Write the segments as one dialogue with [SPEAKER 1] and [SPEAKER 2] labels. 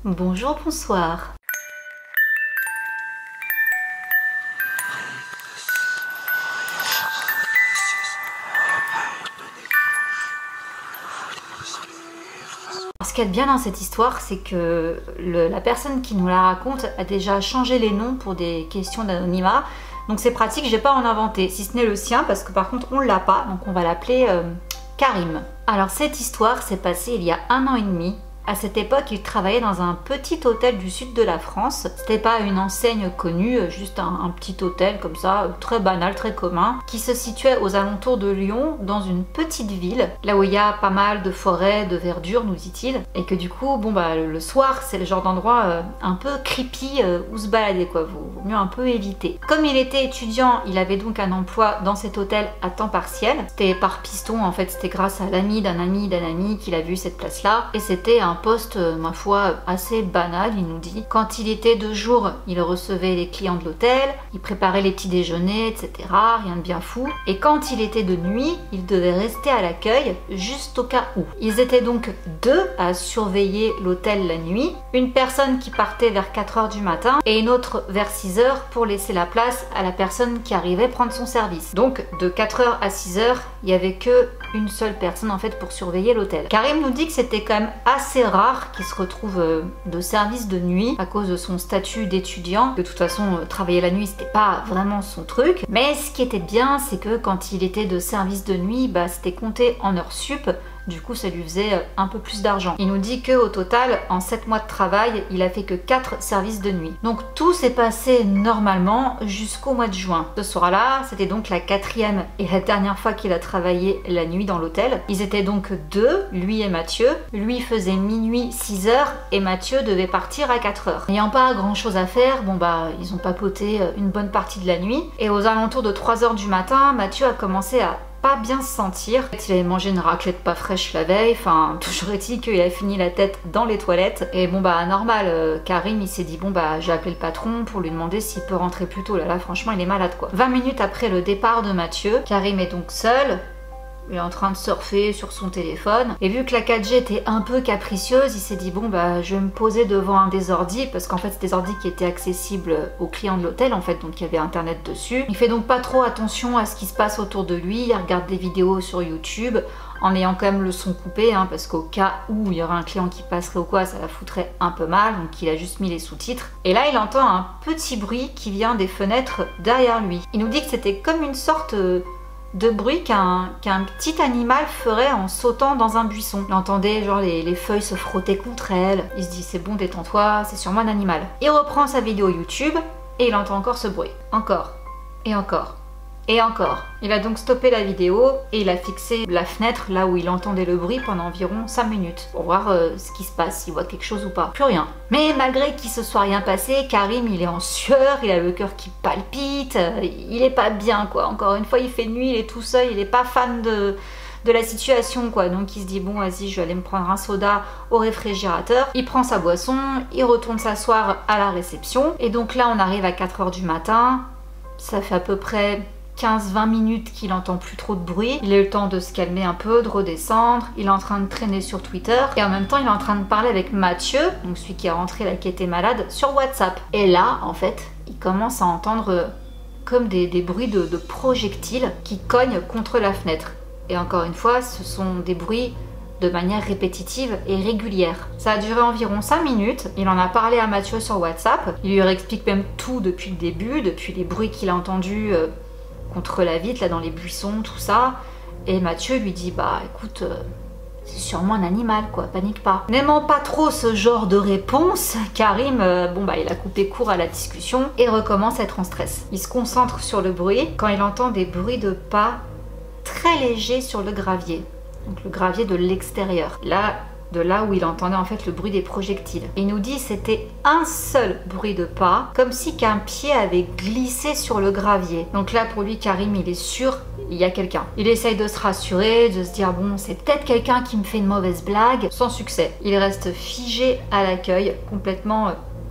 [SPEAKER 1] Bonjour, bonsoir. Ce qu'il y a de bien dans cette histoire, c'est que la personne qui nous la raconte a déjà changé les noms pour des questions d'anonymat. Donc c'est pratique, je vais pas en inventer, si ce n'est le sien, parce que par contre on l'a pas, donc on va l'appeler Karim. Alors cette histoire s'est passée il y a 1 an et demi. À cette époque, il travaillait dans un petit hôtel du sud de la France. C'était pas une enseigne connue, juste un petit hôtel comme ça, très banal, très commun, qui se situait aux alentours de Lyon, dans une petite ville, là où il y a pas mal de forêts, de verdure, nous dit-il. Et que du coup, bon bah le soir, c'est le genre d'endroit un peu creepy où se balader quoi, vaut mieux un peu éviter. Comme il était étudiant, il avait donc un emploi dans cet hôtel à temps partiel. C'était par piston en fait, c'était grâce à l'ami d'un ami qu'il a vu cette place-là. Et c'était un poste, ma foi, assez banal, il nous dit. Quand il était de jour, il recevait les clients de l'hôtel, il préparait les petits déjeuners, etc. Rien de bien fou. Et quand il était de nuit, il devait rester à l'accueil, juste au cas où. Ils étaient donc 2 à surveiller l'hôtel la nuit. Une personne qui partait vers 4 h du matin et une autre vers 6 h pour laisser la place à la personne qui arrivait prendre son service. Donc de 4 h à 6 h, il n'y avait que une seule personne en fait pour surveiller l'hôtel. Karim nous dit que c'était quand même assez rare qu'il se retrouve de service de nuit à cause de son statut d'étudiant. De toute façon, travailler la nuit, c'était pas vraiment son truc. Mais ce qui était bien, c'est que quand il était de service de nuit, bah, c'était compté en heures sup. Du coup, ça lui faisait un peu plus d'argent. Il nous dit qu'au total, en 7 mois de travail, il a fait que 4 services de nuit. Donc tout s'est passé normalement jusqu'au mois de juin. Ce soir-là, c'était donc la 4e et la dernière fois qu'il a travaillé la nuit dans l'hôtel. Ils étaient donc 2, lui et Mathieu. Lui faisait minuit 6 h et Mathieu devait partir à 4 h. N'ayant pas grand chose à faire, bon bah ils ont papoté une bonne partie de la nuit. Et aux alentours de 3 h du matin, Mathieu a commencé à pas bien se sentir. Il avait mangé une raclette pas fraîche la veille, enfin toujours est-il qu'il avait fini la tête dans les toilettes. Et bon bah normal, Karim il s'est dit bon bah j'ai appelé le patron pour lui demander s'il peut rentrer plus tôt. Là franchement il est malade quoi. 20 minutes après le départ de Mathieu, Karim est donc seul. Il est en train de surfer sur son téléphone et vu que la 4G était un peu capricieuse, il s'est dit bon bah je vais me poser devant un des ordis parce qu'en fait c'est des ordis qui étaient accessibles aux clients de l'hôtel en fait, donc il y avait internet dessus. Il fait donc pas trop attention à ce qui se passe autour de lui, il regarde des vidéos sur YouTube en ayant quand même le son coupé hein, parce qu'au cas où il y aurait un client qui passerait ou quoi, ça la foutrait un peu mal, donc il a juste mis les sous-titres. Et là il entend un petit bruit qui vient des fenêtres derrière lui. Il nous dit que c'était comme une sorte de bruit qu'un petit animal ferait en sautant dans un buisson. Il entendait genre les feuilles se frotter contre elle. Il se dit c'est bon, détends-toi, c'est sûrement un animal. Il reprend sa vidéo YouTube et il entend encore ce bruit. Encore. Et encore. Et encore. Il a donc stoppé la vidéo et il a fixé la fenêtre là où il entendait le bruit pendant environ 5 minutes pour voir ce qui se passe, s'il voit quelque chose ou pas. Plus rien. Mais malgré qu'il se soit rien passé, Karim il est en sueur, il a le cœur qui palpite, il est pas bien quoi. Encore une fois il fait nuit, il est tout seul, il est pas fan de la situation quoi, donc il se dit bon vas-y je vais aller me prendre un soda au réfrigérateur. Il prend sa boisson, il retourne s'asseoir à la réception et donc là on arrive à 4 h du matin, ça fait à peu près 15-20 minutes qu'il entend plus trop de bruit. Il a eu le temps de se calmer un peu, de redescendre. Il est en train de traîner sur Twitter. Et en même temps, il est en train de parler avec Mathieu, donc celui qui est rentré là, qui était malade, sur WhatsApp. Et là, en fait, il commence à entendre comme des bruits de projectiles qui cognent contre la fenêtre. Et encore une fois, ce sont des bruits de manière répétitive et régulière. Ça a duré environ 5 minutes. Il en a parlé à Mathieu sur WhatsApp. Il lui explique même tout depuis le début, depuis les bruits qu'il a entendus contre la vitre, là dans les buissons, tout ça. Et Mathieu lui dit bah écoute, c'est sûrement un animal quoi, panique pas. N'aimant pas trop ce genre de réponse, Karim, bon bah il a coupé court à la discussion et recommence à être en stress. Il se concentre sur le bruit quand il entend des bruits de pas très légers sur le gravier. Donc le gravier de l'extérieur. Là, de là où il entendait en fait le bruit des projectiles. Il nous dit c'était un seul bruit de pas, comme si qu'un pied avait glissé sur le gravier. Donc là pour lui Karim il est sûr il y a quelqu'un. Il essaye de se rassurer, de se dire bon c'est peut-être quelqu'un qui me fait une mauvaise blague, sans succès. Il reste figé à l'accueil, complètement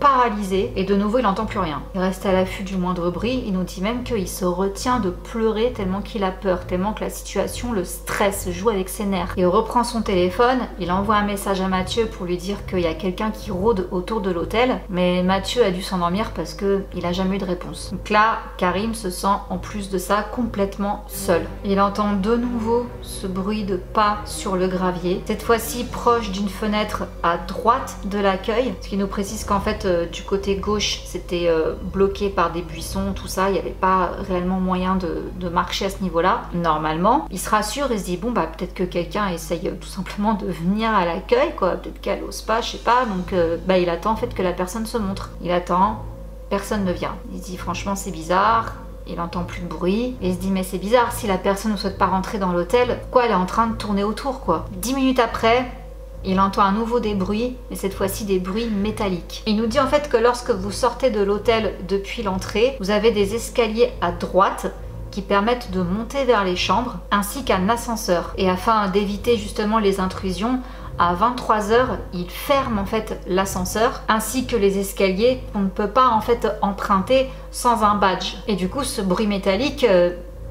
[SPEAKER 1] paralysé et de nouveau il n'entend plus rien. Il reste à l'affût du moindre bruit, il nous dit même qu'il se retient de pleurer tellement qu'il a peur, tellement que la situation le stresse, joue avec ses nerfs. Il reprend son téléphone, il envoie un message à Mathieu pour lui dire qu'il y a quelqu'un qui rôde autour de l'hôtel, mais Mathieu a dû s'endormir parce qu'il n'a jamais eu de réponse. Donc là, Karim se sent en plus de ça complètement seul. Il entend de nouveau ce bruit de pas sur le gravier, cette fois-ci proche d'une fenêtre à droite de l'accueil, ce qui nous précise qu'en fait du côté gauche c'était bloqué par des buissons, tout ça, il n'y avait pas réellement moyen de marcher à ce niveau-là. Normalement, il se rassure et se dit bon bah peut-être que quelqu'un essaye tout simplement de venir à l'accueil quoi, peut-être qu'elle ose pas, je sais pas, donc il attend en fait que la personne se montre. Il attend, personne ne vient. Il se dit franchement c'est bizarre. Il entend plus de bruit et il se dit mais c'est bizarre, si la personne ne souhaite pas rentrer dans l'hôtel, pourquoi elle est en train de tourner autour quoi. 10 minutes après, il entend à nouveau des bruits, mais cette fois-ci des bruits métalliques. Il nous dit en fait que lorsque vous sortez de l'hôtel depuis l'entrée, vous avez des escaliers à droite qui permettent de monter vers les chambres, ainsi qu'un ascenseur. Et afin d'éviter justement les intrusions, à 23h, il ferme en fait l'ascenseur ainsi que les escaliers qu'on ne peut pas en fait emprunter sans un badge. Et du coup, ce bruit métallique,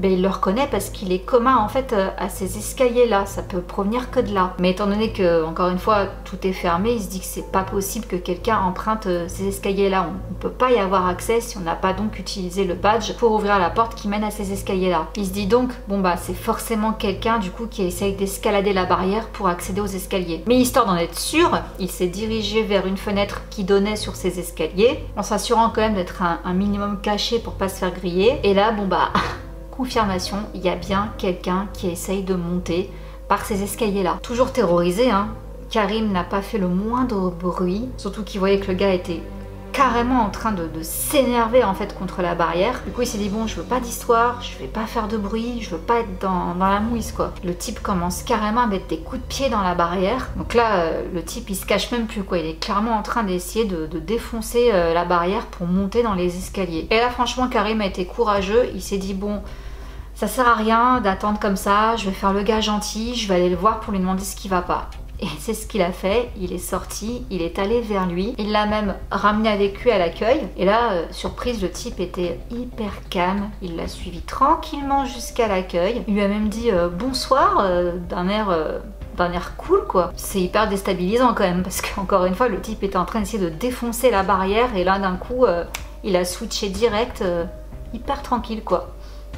[SPEAKER 1] il le reconnaît parce qu'il est commun en fait à ces escaliers là, ça peut provenir que de là. Mais étant donné que, encore une fois, tout est fermé, il se dit que c'est pas possible que quelqu'un emprunte ces escaliers là. On ne peut pas y avoir accès si on n'a pas donc utilisé le badge pour ouvrir la porte qui mène à ces escaliers là. Il se dit donc, bon bah c'est forcément quelqu'un du coup qui essaye d'escalader la barrière pour accéder aux escaliers. Mais histoire d'en être sûr, il s'est dirigé vers une fenêtre qui donnait sur ces escaliers, en s'assurant quand même d'être un minimum caché pour pas se faire griller. Et là, bon bah... confirmation, il y a bien quelqu'un qui essaye de monter par ces escaliers-là. Toujours terrorisé, hein, Karim n'a pas fait le moindre bruit, surtout qu'il voyait que le gars était carrément en train de s'énerver en fait contre la barrière. Du coup il s'est dit bon, je veux pas d'histoire, je vais pas faire de bruit, je veux pas être dans la mouise quoi. Le type commence carrément à mettre des coups de pied dans la barrière. Donc là le type il se cache même plus quoi, il est clairement en train d'essayer de défoncer la barrière pour monter dans les escaliers. Et là franchement Karim a été courageux, il s'est dit bon, ça sert à rien d'attendre comme ça, je vais faire le gars gentil, je vais aller le voir pour lui demander ce qui va pas. Et c'est ce qu'il a fait, il est sorti, il est allé vers lui, il l'a même ramené avec lui à l'accueil. Et là, surprise, le type était hyper calme, il l'a suivi tranquillement jusqu'à l'accueil. Il lui a même dit bonsoir d'un air cool quoi. C'est hyper déstabilisant quand même, parce qu'encore une fois, le type était en train d'essayer de défoncer la barrière et là d'un coup, il a switché direct, hyper tranquille quoi.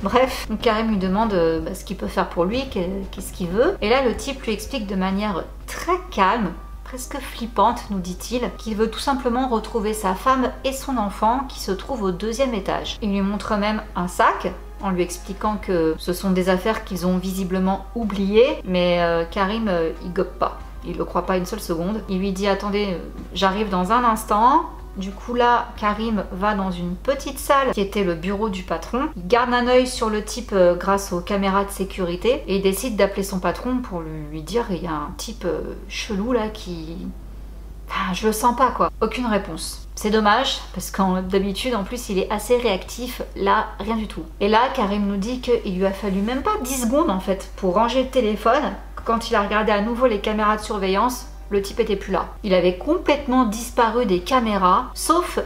[SPEAKER 1] Bref, donc Karim lui demande ce qu'il peut faire pour lui, qu'est-ce qu'il veut. Et là, le type lui explique de manière très calme, presque flippante, nous dit-il, qu'il veut tout simplement retrouver sa femme et son enfant qui se trouvent au 2e étage. Il lui montre même un sac, en lui expliquant que ce sont des affaires qu'ils ont visiblement oubliées, mais Karim, il gobe pas. Il le croit pas une seule seconde. Il lui dit « Attendez, j'arrive dans un instant ». Du coup là, Karim va dans une petite salle qui était le bureau du patron. Il garde un œil sur le type grâce aux caméras de sécurité et il décide d'appeler son patron pour lui dire il y a un type chelou là qui... Enfin, je le sens pas quoi. Aucune réponse. C'est dommage parce qu'en d'habitude en plus il est assez réactif, là rien du tout. Et là Karim nous dit qu'il lui a fallu même pas 10 secondes en fait pour ranger le téléphone. Quand il a regardé à nouveau les caméras de surveillance, le type était plus là. Il avait complètement disparu des caméras, sauf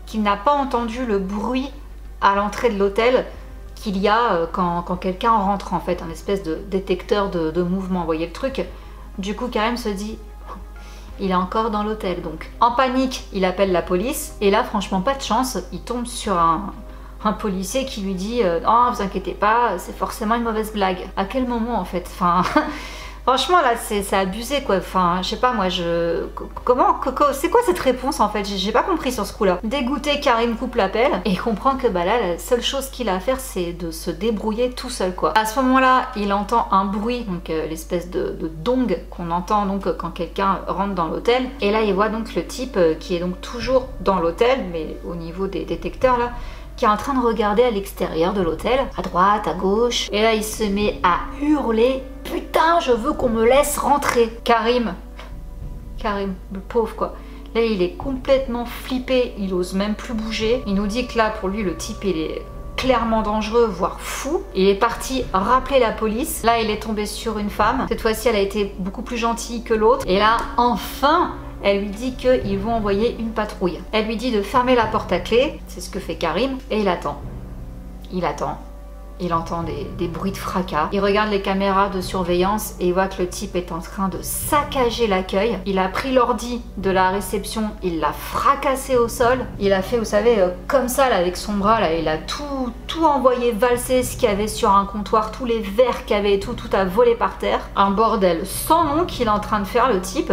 [SPEAKER 1] qu'il n'a pas entendu le bruit à l'entrée de l'hôtel qu'il y a quand quelqu'un rentre en fait, un espèce de détecteur de mouvement, vous voyez le truc. Du coup Karim se dit, il est encore dans l'hôtel donc. En panique, il appelle la police et là franchement pas de chance, il tombe sur un policier qui lui dit oh vous inquiétez pas, c'est forcément une mauvaise blague. À quel moment en fait, enfin... Franchement là c'est abusé quoi, enfin je sais pas moi c'est quoi cette réponse en fait, j'ai pas compris sur ce coup là. Dégoûté, Karim coupe l'appel et il comprend que bah là la seule chose qu'il a à faire c'est de se débrouiller tout seul quoi. À ce moment là il entend un bruit, donc l'espèce de dong qu'on entend donc quand quelqu'un rentre dans l'hôtel et là il voit donc le type qui est donc toujours dans l'hôtel mais au niveau des détecteurs là, qui est en train de regarder à l'extérieur de l'hôtel, à droite, à gauche. Et là, il se met à hurler « Putain, je veux qu'on me laisse rentrer !» Karim, le pauvre quoi. Là, il est complètement flippé, il ose même plus bouger. Il nous dit que là, pour lui, le type, il est clairement dangereux, voire fou. Il est parti rappeler la police. Là, il est tombé sur une femme. Cette fois-ci, elle a été beaucoup plus gentille que l'autre. Et là, enfin, Elle lui dit qu'ils vont envoyer une patrouille. Elle lui dit de fermer la porte à clé, c'est ce que fait Karim, et il attend. Il attend. Il entend des bruits de fracas. Il regarde les caméras de surveillance et il voit que le type est en train de saccager l'accueil. Il a pris l'ordi de la réception, il l'a fracassé au sol. Il a fait, vous savez, comme ça là, avec son bras, là, il a tout envoyé valser ce qu'il y avait sur un comptoir, tous les verres qu'il y avait et tout a volé par terre. Un bordel sans nom qu'il est en train de faire le type.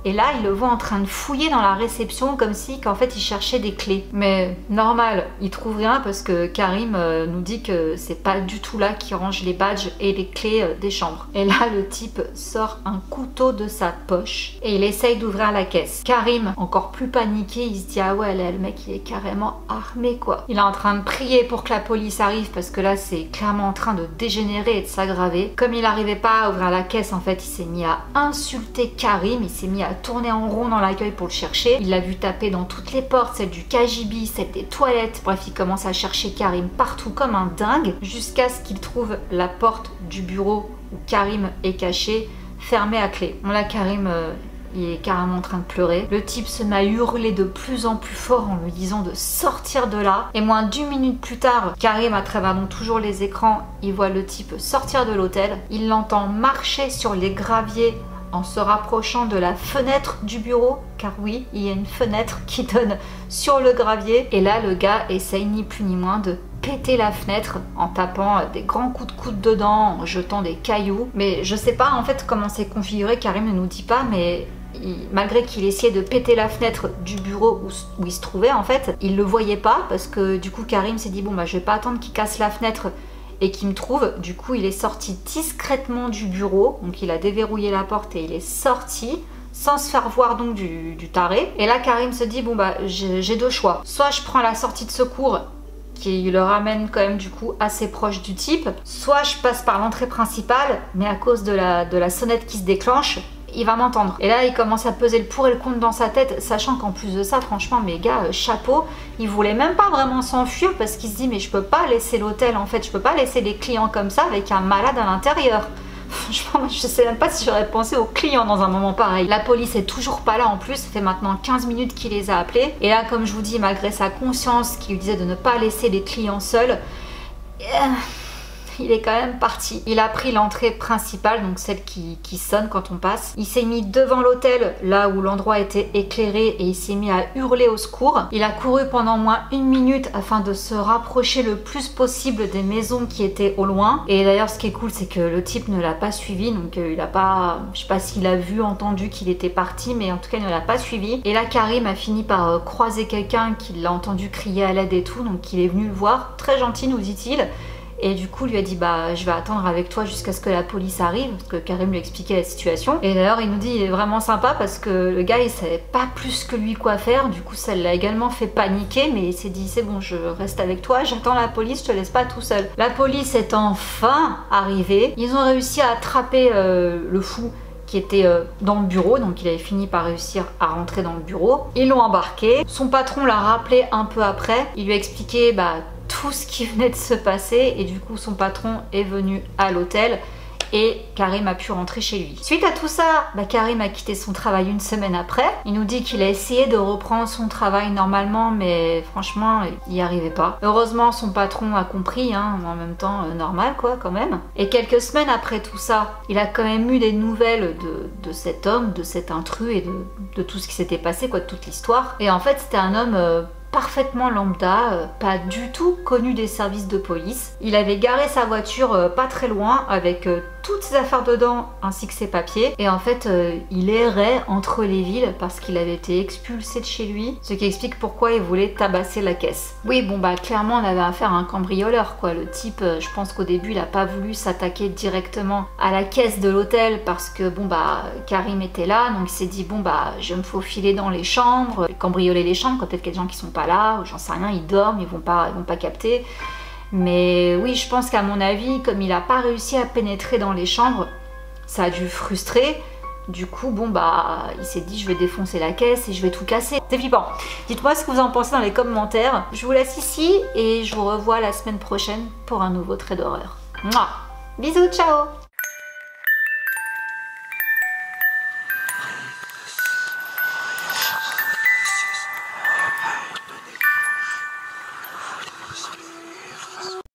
[SPEAKER 1] Et là, il le voit en train de fouiller dans la réception comme si qu'en fait il cherchait des clés. Mais normal, il trouve rien parce que Karim nous dit que c'est pas du tout là qu'il range les badges et les clés des chambres. Et là, le type sort un couteau de sa poche et il essaye d'ouvrir la caisse. Karim, encore plus paniqué, il se dit ah ouais, là, le mec il est carrément armé quoi. Il est en train de prier pour que la police arrive parce que là c'est clairement en train de dégénérer et de s'aggraver. Comme il n'arrivait pas à ouvrir la caisse, en fait il s'est mis à insulter Karim, il s'est mis à tourner en rond dans l'accueil pour le chercher. Il l'a vu taper dans toutes les portes, celle du KGB, celle des toilettes. Bref, il commence à chercher Karim partout comme un dingue jusqu'à ce qu'il trouve la porte du bureau où Karim est caché, fermée à clé. Bon là, Karim... il est carrément en train de pleurer. Le type se met à hurler de plus en plus fort en lui disant de sortir de là. Et moins d'1 minute plus tard, Karim, à travers donc toujours les écrans, il voit le type sortir de l'hôtel. Il l'entend marcher sur les graviers en se rapprochant de la fenêtre du bureau, car oui, il y a une fenêtre qui donne sur le gravier. Et là, le gars essaye ni plus ni moins de péter la fenêtre en tapant des grands coups de coude dedans, en jetant des cailloux. Mais je sais pas en fait comment c'est configuré, Karim ne nous dit pas, mais malgré qu'il essayait de péter la fenêtre du bureau où il se trouvait, en fait, il le voyait pas parce que du coup Karim s'est dit bon bah je vais pas attendre qu'il casse la fenêtre et qu'il me trouve. Du coup il est sorti discrètement du bureau, donc il a déverrouillé la porte et il est sorti sans se faire voir donc du taré. Et là Karim se dit bon bah j'ai deux choix, soit je prends la sortie de secours qui le ramène quand même du coup assez proche du type, soit je passe par l'entrée principale, mais à cause de la sonnette qui se déclenche, il va m'entendre. Et là il commence à peser le pour et le contre dans sa tête, sachant qu'en plus de ça, franchement mes gars, chapeau, il voulait même pas vraiment s'enfuir parce qu'il se dit mais je peux pas laisser l'hôtel en fait, je peux pas laisser les clients comme ça avec un malade à l'intérieur. Franchement, je sais même pas si j'aurais pensé aux clients dans un moment pareil. La police est toujours pas là en plus, ça fait maintenant 15 minutes qu'il les a appelés. Et là, comme je vous dis, malgré sa conscience qui lui disait de ne pas laisser les clients seuls, il est quand même parti. Il a pris l'entrée principale, donc celle qui sonne quand on passe. Il s'est mis devant l'hôtel, là où l'endroit était éclairé, et il s'est mis à hurler au secours. Il a couru pendant au moins 1 minute afin de se rapprocher le plus possible des maisons qui étaient au loin. Et d'ailleurs, ce qui est cool, c'est que le type ne l'a pas suivi, donc il a pas... Je sais pas s'il a vu, entendu qu'il était parti, mais en tout cas, il ne l'a pas suivi. Et là, Karim a fini par croiser quelqu'un qui l'a entendu crier à l'aide et tout, donc il est venu le voir. Très gentil, nous dit-il. Et du coup, lui a dit bah je vais attendre avec toi jusqu'à ce que la police arrive, parce que Karim lui expliquait la situation. Et d'ailleurs, il nous dit il est vraiment sympa parce que le gars il savait pas plus que lui quoi faire. Du coup, ça l'a également fait paniquer, mais il s'est dit c'est bon, je reste avec toi, j'attends la police, je te laisse pas tout seul. La police est enfin arrivée. Ils ont réussi à attraper le fou qui était dans le bureau, donc il avait fini par réussir à rentrer dans le bureau. Ils l'ont embarqué. Son patron l'a rappelé un peu après. Il lui a expliqué tout ce qui venait de se passer et du coup son patron est venu à l'hôtel et Karim a pu rentrer chez lui. Suite à tout ça, Karim a quitté son travail 1 semaine après. Il nous dit qu'il a essayé de reprendre son travail normalement, mais franchement, il n'y arrivait pas. Heureusement, son patron a compris, hein, en même temps, normal quoi, quand même. Et quelques semaines après tout ça, il a quand même eu des nouvelles de cet homme, de cet intrus et de tout ce qui s'était passé, quoi, de toute l'histoire. Et en fait, c'était un homme... parfaitement lambda, pas du tout connu des services de police. Il avait garé sa voiture pas très loin avec toutes ses affaires dedans ainsi que ses papiers, et en fait il errait entre les villes parce qu'il avait été expulsé de chez lui, ce qui explique pourquoi il voulait tabasser la caisse. Oui bon clairement on avait affaire à un cambrioleur quoi. Le type, je pense qu'au début il a pas voulu s'attaquer directement à la caisse de l'hôtel parce que Karim était là, donc il s'est dit je vais me faufiler dans les chambres, cambrioler les chambres, peut-être qu'il y a des gens qui sont pas là, j'en sais rien, ils dorment, ils vont pas capter. Mais oui, je pense qu'à mon avis, comme il a pas réussi à pénétrer dans les chambres, ça a dû frustrer. Du coup, il s'est dit je vais défoncer la caisse et je vais tout casser. C'est flippant. Dites-moi ce que vous en pensez dans les commentaires. Je vous laisse ici et je vous revois la semaine prochaine pour un nouveau trait d'horreur. Bisous, ciao!